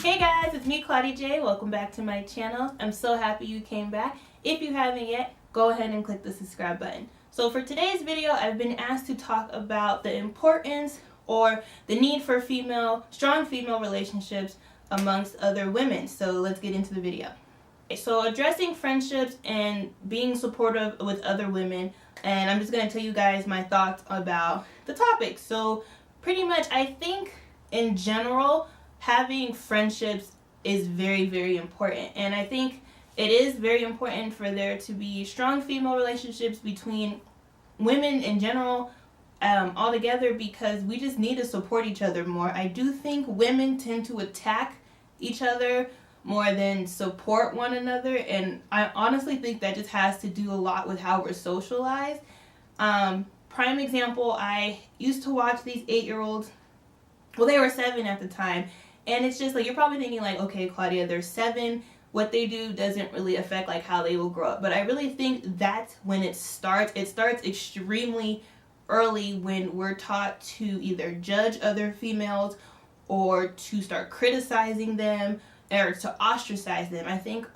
Hey guys, it's me, Claudia J. Welcome back to my channel. I'm so happy you came back. If you haven't yet, go ahead and click the subscribe button. So for today's video, I've been asked to talk about the importance or the need for strong female relationships amongst other women. So let's get into the video. So addressing friendships and being supportive with other women, and I'm just going to tell you guys my thoughts about the topic. So pretty much I think in general, having friendships is very, very important. And I think it is very important for there to be strong female relationships between women in general all together, because we just need to support each other more. I do think women tend to attack each other more than support one another. And I honestly think that just has to do a lot with how we're socialized. Prime example, I used to watch these 8-year-olds. Well, they were 7 at the time. And it's just like, you're probably thinking like, okay, Claudia, they're 7. What they do doesn't really affect like how they will grow up. But I really think that's when it starts. It starts extremely early when we're taught to either judge other females or to start criticizing them or to ostracize them. I think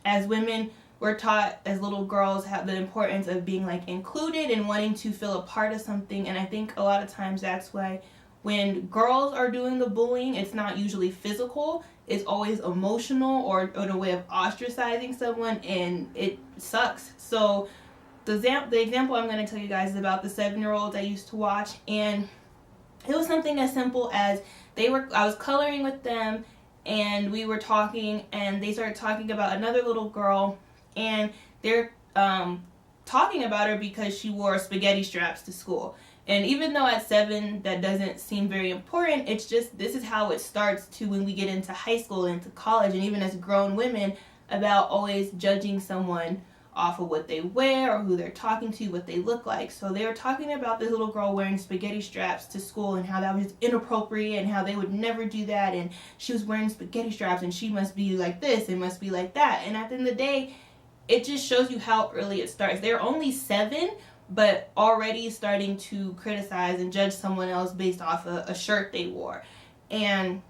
as women, we're taught as little girls have the importance of being like included and wanting to feel a part of something. And I think a lot of times that's why when girls are doing the bullying, it's not usually physical. It's always emotional or in a way of ostracizing someone, and it sucks. So the example I'm going to tell you guys is about the 7-year-olds I used to watch, and it was something as simple as I was coloring with them, and we were talking, and they started talking about another little girl, and they're talking about her because she wore spaghetti straps to school. And even though at 7 that doesn't seem very important, it's just this is how it starts to when we get into high school and into college, and even as grown women, about always judging someone off of what they wear or who they're talking to, what they look like. So they were talking about this little girl wearing spaghetti straps to school and how that was inappropriate and how they would never do that, and she was wearing spaghetti straps and she must be like this and must be like that. And at the end of the day, it just shows you how early it starts. They're only 7, but already starting to criticize and judge someone else based off a shirt they wore and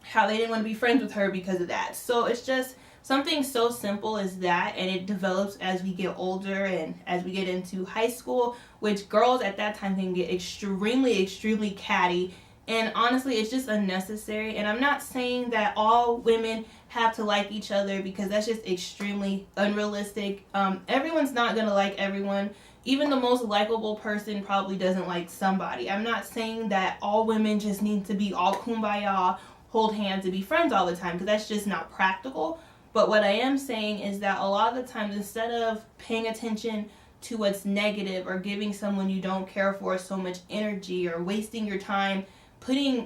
how they didn't want to be friends with her because of that. So it's just something so simple as that, and it develops as we get older and as we get into high school, which girls at that time can get extremely catty. And honestly, it's just unnecessary. And I'm not saying that all women have to like each other, because that's just extremely unrealistic. Everyone's not going to like everyone. Even the most likable person probably doesn't like somebody. I'm not saying that all women just need to be all kumbaya, hold hands, and be friends all the time, because that's just not practical. But what I am saying is that a lot of the times, instead of paying attention to what's negative or giving someone you don't care for so much energy or wasting your time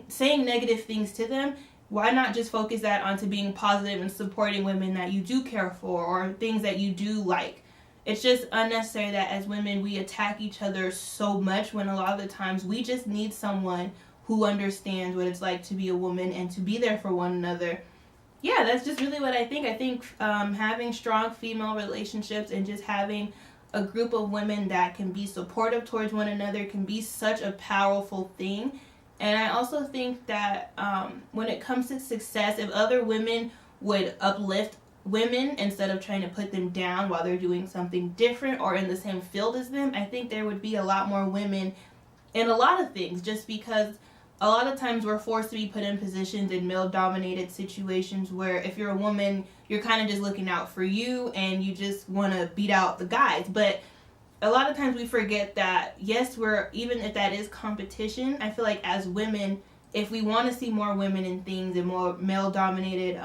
saying negative things to them, why not just focus that onto being positive and supporting women that you do care for or things that you do like? It's just unnecessary that as women we attack each other so much, when a lot of the times we just need someone who understands what it's like to be a woman and to be there for one another. Yeah, that's just really what I think. I think having strong female relationships and just having a group of women that can be supportive towards one another can be such a powerful thing. And I also think that when it comes to success, if other women would uplift women instead of trying to put them down while they're doing something different or in the same field as them, I think there would be a lot more women in a lot of things, just because a lot of times we're forced to be put in positions in male-dominated situations where if you're a woman, you're kind of just looking out for you and you just want to beat out the guys. But a lot of times we forget that, yes, even if that is competition, I feel like as women, if we want to see more women in things and more male-dominated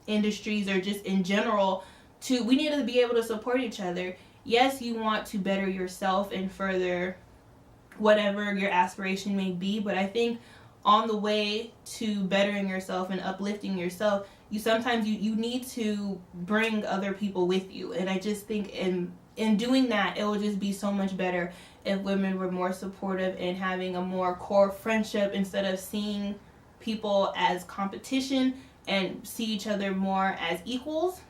industries or just in general, we need to be able to support each other. Yes, you want to better yourself and further whatever your aspiration may be, but I think on the way to bettering yourself and uplifting yourself, you sometimes need to bring other people with you. And I just think in doing that, it will just be so much better if women were more supportive and having a more core friendship instead of seeing people as competition and see each other more as equals.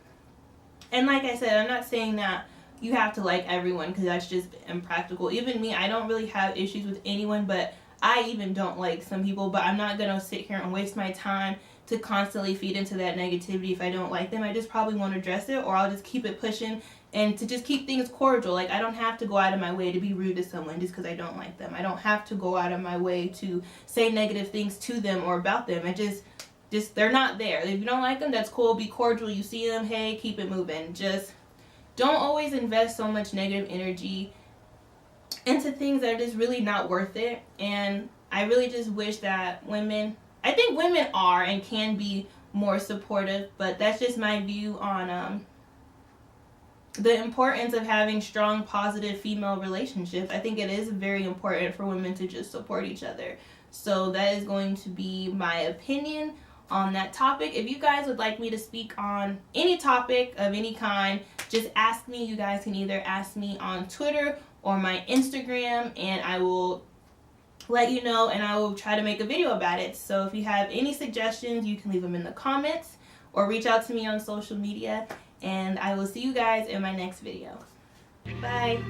And like I said, I'm not saying that you have to like everyone, because that's just impractical. Even me, I don't really have issues with anyone, but I even don't like some people. But I'm not going to sit here and waste my time to constantly feed into that negativity if I don't like them. I just probably won't address it, or I'll just keep it pushing and to just keep things cordial. Like, I don't have to go out of my way to be rude to someone just because I don't like them. I don't have to go out of my way to say negative things to them or about them. I just they're not there. If you don't like them, that's cool. Be cordial. You see them, hey, keep it moving. Just don't always invest so much negative energy into things that are just really not worth it. And I really just wish that I think women are and can be more supportive, but that's just my view on the importance of having strong, positive female relationships. I think it is very important for women to just support each other. So that is going to be my opinion on that topic. If you guys would like me to speak on any topic of any kind, just ask me. You guys can either ask me on Twitter or my Instagram, and I will let you know, and I will try to make a video about it. So if you have any suggestions, you can leave them in the comments or reach out to me on social media, and I will see you guys in my next video. Bye.